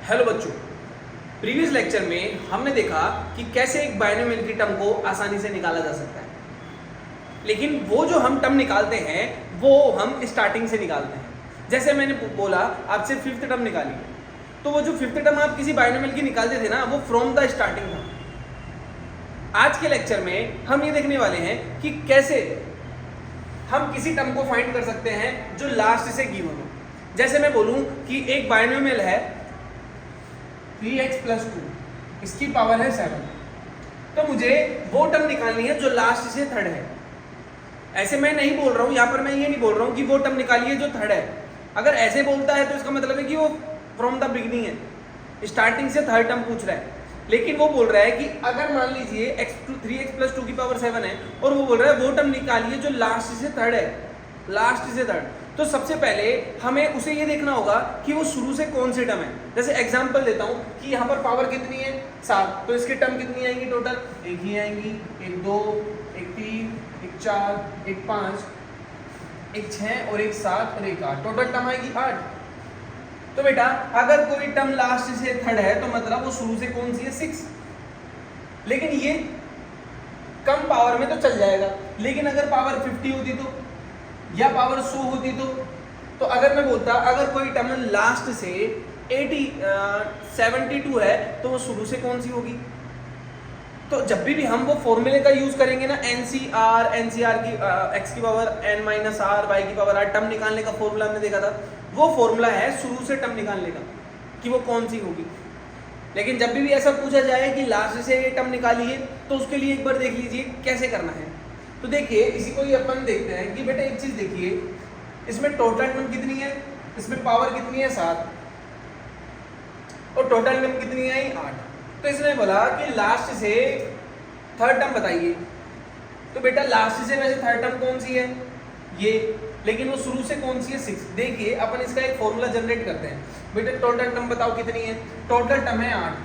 Hello बच्चों, previous lecture में हमने देखा कि कैसे एक बाइनोमियल की टर्म को आसानी से निकाला जा सकता है। लेकिन वो जो हम टर्म निकालते हैं वो हम स्टार्टिंग से निकालते हैं। जैसे मैंने बोला आपसे फिफ्थ टर्म निकाली, तो वो जो फिफ्थ टर्म आप किसी बाइनोमियल की निकालते थे ना, वो फ्रॉम द स्टार्टिंग था। आज के लेक्चर में हम ये देखने वाले हैं कि कैसे हम किसी टर्म को फाइंड कर सकते हैं जो लास्ट से गिवन हो। जैसे मैं बोलूं कि एक बाइनोमियल है 3x + 2, इसकी पावर है 7, तो मुझे वो टर्म निकालनी है जो लास्ट से थर्ड है। ऐसे मैं नहीं बोल रहा हूं, यहां पर मैं ये नहीं बोल रहा हूं कि वो टर्म निकालिए जो थर्ड है। अगर ऐसे बोलता है तो इसका मतलब है कि वो फ्रॉम द बिगिनिंग है, स्टार्टिंग से थर्ड टर्म पूछ रहा है। लेकिन वो बोल रहा है कि अगर मान लीजिए 3x + 2 की पावर 7 है और वो बोल रहा है वो टर्म निकालिए जो लास्ट से थर्ड है, लास्ट से थर्ड, तो सबसे पहले हमें उसे ये देखना होगा कि वो शुरू से कौन से टर्म है। जैसे एग्जांपल देता हूं कि यहाँ पर पावर कितनी है 7, तो इसके टर्म कितनी आएंगी टोटल? एक ही आएंगी, एक 2, एक 3, एक 4, एक 5, एक 6 और एक 7 और एक 8, टोटल टर्म आएगी 8। तो बेटा अगर कोई टर्म लास्ट से थर्ड है तो मतलब वो शुरू से कौन सी है? 6। लेकिन ये कम पावर में तो चल जाएगा, लेकिन अगर पावर 50 होती तो, या पावर 100 होती तो अगर मैं बोलता अगर कोई टर्म लास्ट से 72 है तो वो शुरू से कौन सी होगी? तो जब भी हम वो फॉर्मूले का यूज करेंगे ना, एनसीआर की x की पावर n - r, y की पावर r, टर्म निकालने का फॉर्मूला हमने देखा था, वो फॉर्मूला है शुरू से टर्म निकालने का कि वो कौन सी होगी। लेकिन जब भी ऐसा पूछा जाए कि लास्ट से ये टर्म निकालिए तो उसके लिए एक बार देख लीजिए कैसे करना है। तो देखिए इसी को ही अपन देखते हैं कि बेटा एक चीज देखिए, इसमें टोटल टर्म कितनी है, इसमें पावर कितनी है 7 और टोटल टर्म कितनी है 8। तो इसने बोला कि लास्ट से थर्ड टर्म बताइए। तो बेटा लास्ट से वैसे थर्ड टर्म कौन सी है? ये, लेकिन वो शुरू से कौन सी है? 6। देखिए अपन इसका एक फॉर्मूला जनरेट करते हैं। बेटा टोटल टर्म बताओ कितनी है? टोटल टर्म है 8।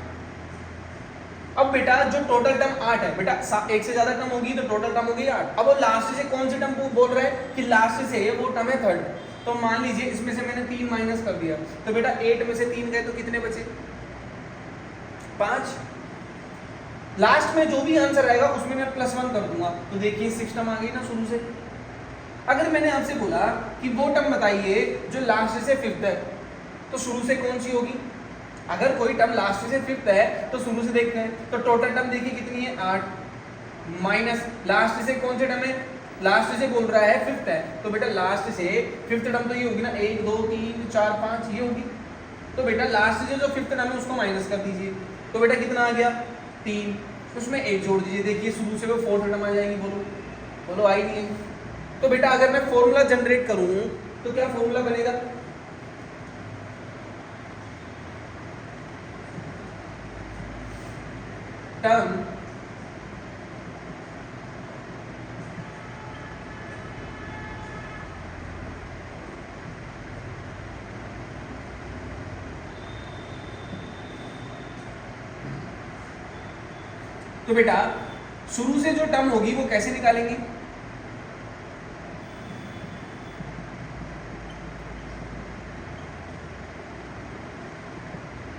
अब बेटा जो टोटल टर्म 8 है, बेटा एक से ज्यादा टर्म होगी तो टोटल टर्म होगी 8। अब वो लास्ट से कौन से टर्म को बोल रहा है कि लास्ट से वो टर्म है थर्ड। तो मान लीजिए इसमें से मैंने 3 माइनस कर दिया, तो बेटा 8 में से 3 गए तो कितने बचे? 5। लास्ट में जो भी आंसर आएगा उसमें मैं +1 कर दूंगा, तो देखिए 6 टर्म आ गई ना शुरू से। अगर मैंने आपसे बोला कि वो टर्म बताइए जो लास्ट से फिफ्थ है, तो शुरू से कौन सी होगी? अगर कोई टर्म लास्ट से फिफ्थ है तो शुरू से देखते हैं, तो टोटल टर्म देखिए कितनी है 8 माइनस लास्ट से कौन से टर्म है? लास्ट से बोल रहा है फिफ्थ है, तो बेटा लास्ट से फिफ्थ टर्म तो ये होगी ना, 1 2 3 4 5 ये होगी। तो बेटा लास्ट से जो फिफ्थ टर्म है उसको माइनस कर दीजिए, तो बेटा कितना आ गया 3, उसमें 1 जोड़ दीजिए, देखिए शुरू से वो फोर्थ टर्म आ जाएगी। बोलो बोलो आई नहीं है? तो बेटा अगर मैं फॉर्मूला जनरेट करूं तो क्या फॉर्मूला बनेगा? टर्म तो बेटा शुरू से जो टर्म होगी वो कैसे निकालेंगे?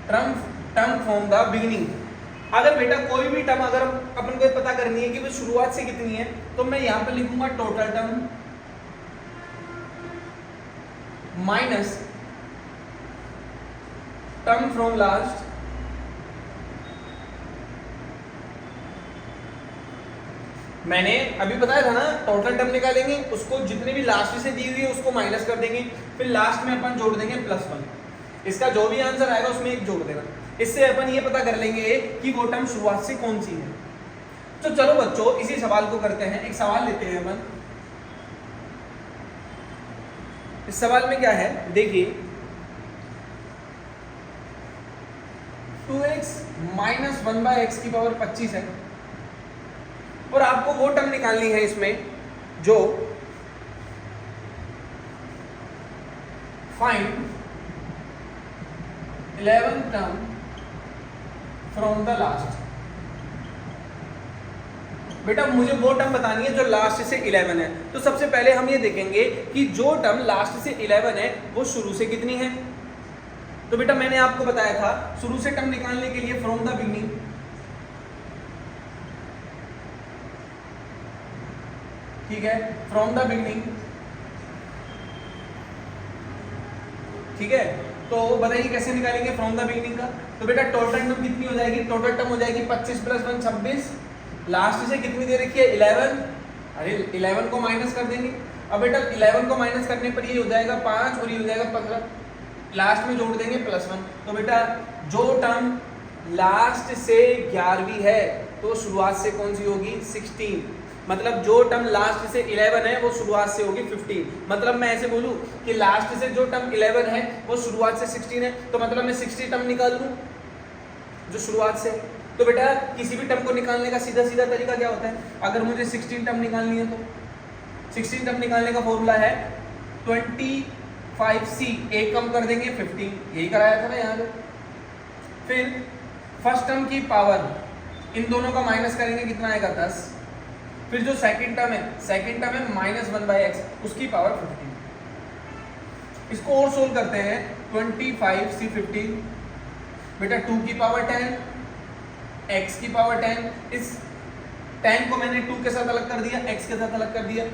Term from the beginning. अगर बेटा कोई भी टर्म अगर अपन को पता करनी है कि वो शुरुआत से कितनी है, तो मैं यहां पर लिखूंगा total term minus term from last मैंने अभी बताया था ना, टोटल टर्म निकालेंगे, उसको जितने भी लास्ट से दी हुई है उसको माइनस कर देंगे, फिर लास्ट में अपन जोड़ देंगे +1। इसका जो भी आंसर आएगा उसमें 1 जोड़ देना। इससे अपन ये पता कर लेंगे कि वो टर्म शुरुआत से कौन सी है। तो चलो बच्चों इसी सवाल को करते हैं। एक सवाल लेते हैं अपन। इस सवाल में क्या है देखिए, 2x - 1/x की पावर 25 है और आपको वो टर्म निकालनी है इसमें जो find 11 term from the last. बेटा मुझे वो टर्म बतानी है जो लास्ट से 11 है। तो सबसे पहले हम ये देखेंगे कि जो टर्म लास्ट से 11 है वो शुरू से कितनी है? तो बेटा मैंने आपको बताया था शुरू से टर्म निकालने के लिए फ्रॉम द बिगनिंग, ठीक है, फ्रॉम द बिगनिंग, ठीक है। तो बताइए कैसे निकालेंगे फ्रॉम द बिगनिंग का। तो बेटा टोटल टर्म कितनी हो जाएगी, टोटल टर्म हो जाएगी 25 + 1 26, लास्ट से कितनी दे रखी है 11, अरे 11 को माइनस कर देंगे। अब बेटा 11 को माइनस करने पर ये हो जाएगा 5 और ये हो जाएगा 15, लास्ट में जोड़ देंगे +1। तो बेटा जो टर्म लास्ट से 11वीं है तो शुरुआत से कौन सी होगी 16, मतलब जो टर्म लास्ट से 11 है वो शुरुआत से होगी 15। मतलब मैं ऐसे बोलूं कि लास्ट से जो टर्म 11 है वो शुरुआत से 16 है, तो मतलब मैं 60 टर्म निकाल लूं जो शुरुआत से। तो बेटा किसी भी टर्म को निकालने का सीधा सीधा तरीका क्या होता है, अगर मुझे 16 टर्म निकालनी है तो 16 टर्म निकालने का फॉर्मूला है 25c, एक कम कर देंगे 15, यही कराया था ना यहाँ पे। फिर फर्स्ट टर्म की पावर इन दोनों का माइनस करेंगे, कितना आएगा 10। फिर जो सेकंड टर्म है -1/x, उसकी पावर 15। इसको और सोल्व करते हैं 25c 15, बेटा 2 की पावर 10, x की पावर 10, इस 10 को मैंने 2 के साथ अलग कर दिया, x के साथ अलग कर दिया।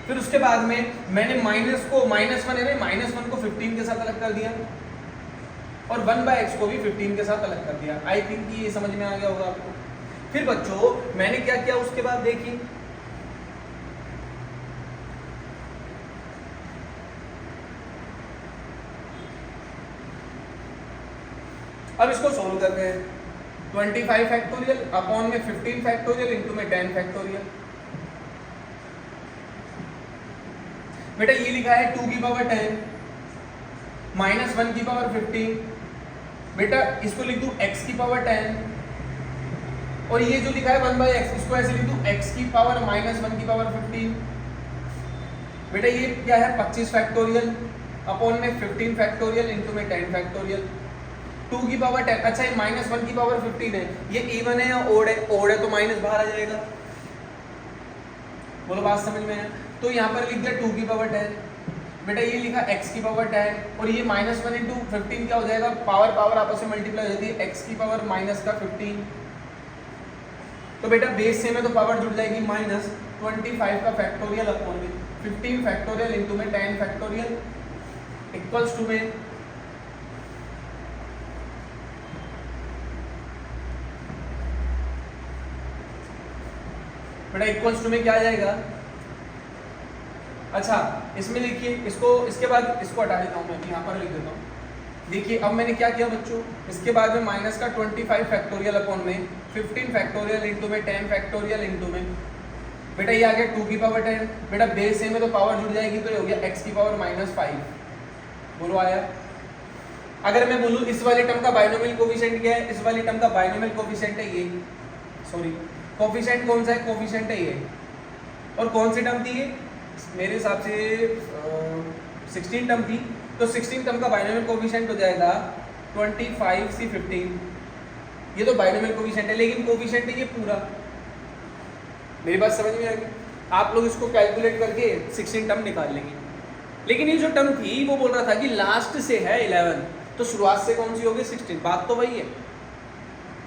फिर उसके बाद में मैंने माइनस को -1 है -1 को 15 के साथ अलग कर दिया और 1/x को भी 15 के साथ अलग कर दिया। आई थिंक ये समझ में आ गया होगा आपको। फिर बच्चों मैंने क्या किया उसके बाद देखिए, अब इसको सोल्व करते हैं। 25 फैक्टोरियल अपॉन में 15 फैक्टोरियल इंटू में 10 फैक्टोरियल। बेटा ये लिखा है 2 की पावर 10 -1 की पावर 15, बेटा इसको लिख दूं x की पावर 10 और ये जो लिखा है 1/x, इसको ऐसे लिख दूं x की पावर -1 की पावर 15। बेटा ये क्या है 25 फैक्टोरियल अपॉन में 15 फैक्टोरियल इंटू में 10 फैक्टोरियल। 2 की पावर 10, अच्छा ये -1 की पावर 15 है, ये इवन है या ओड है, ओड है तो माइनस बाहर आ जाएगा। बोलो बात समझ में है। तो यहाँ पर लिख दिया 2 की पावर 10, बेटा ये लिखा x की पावर 10 और ये -1 इंटू 15 क्या हो जाएगा, पावर पावर आपस में मल्टीप्लाई हो जाती है, x की पावर -15। तो बेटा बेस से में तो पावर जुड़ जाएगी -25 का फैक्टोरियल अपॉन में 15 फैक्टोरियल इंटू में 10 फैक्टोरियल इक्वल्स टू में बेटा इक्वल्स टू में क्या आ जाएगा। अच्छा इसमें देखिए, इसको इसके बाद इसको हटा देता हूँ, मैं यहाँ पर लिख देता हूँ। देखिए अब मैंने क्या किया बच्चों, इसके बाद में माइनस का 25 फैक्टोरियल अपॉन में 15 फैक्टोरियल इंटू में 10 फैक्टोरियल इंटू में, बेटा ये आ गया 2 की पावर 10, बेटा बेस से में तो पावर जुड़ जाएगी तो ये हो गया x की पावर -5। बोलो आया। अगर मैं बोलूँ इस वाले टर्म का बाइनोमियल कोफिशिएंट क्या है, इस वाली टर्म का बाइनोमियल कोफिशिएंट है ये, सॉरी कोफिशिएंट कौन सा है, कोफिशिएंट है ये, और कौन सी टर्म थी ये, मेरे हिसाब से 16 टर्म थी, तो 16 टर्म का बाइनोमियल कोफिशिएंट हो जाएगा 25c 15। ये तो बाइनोमियल कोफिशिएंट है, लेकिन कोफिशिएंट है ये पूरा। मेरी बात समझ में आ गई। आप लोग इसको कैलकुलेट करके 16 टर्म निकाल लेंगे। लेकिन ये जो टर्म थी वो बोल रहा था कि लास्ट से है 11, तो शुरुआत से कौन सी होगी 16, बात तो वही है।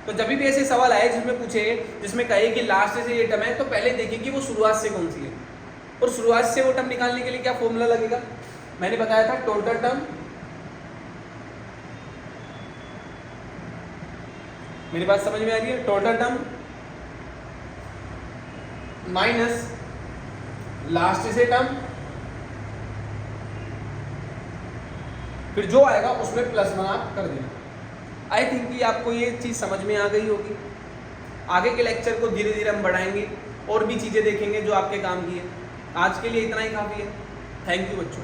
तो जब भी ऐसे सवाल आए जिसमें पूछे, जिसमें कहे कि लास्ट से ये टर्म है, तो पहले देखिए कि वो शुरुआत से कौन सी है, और शुरुआत से वो टर्म निकालने के लिए क्या फॉर्मूला लगेगा, मैंने बताया था टोटल टर्म, मेरी बात समझ में आ रही है, टोटल टर्म माइनस लास्ट से टर्म, फिर जो आएगा उसमें +1 आप कर देना। आई थिंक कि आपको ये चीज़ समझ में आ गई होगी। आगे के लेक्चर को धीरे धीरे हम बढ़ाएंगे और भी चीज़ें देखेंगे जो आपके काम की है। आज के लिए इतना ही काफ़ी है। थैंक यू बच्चों।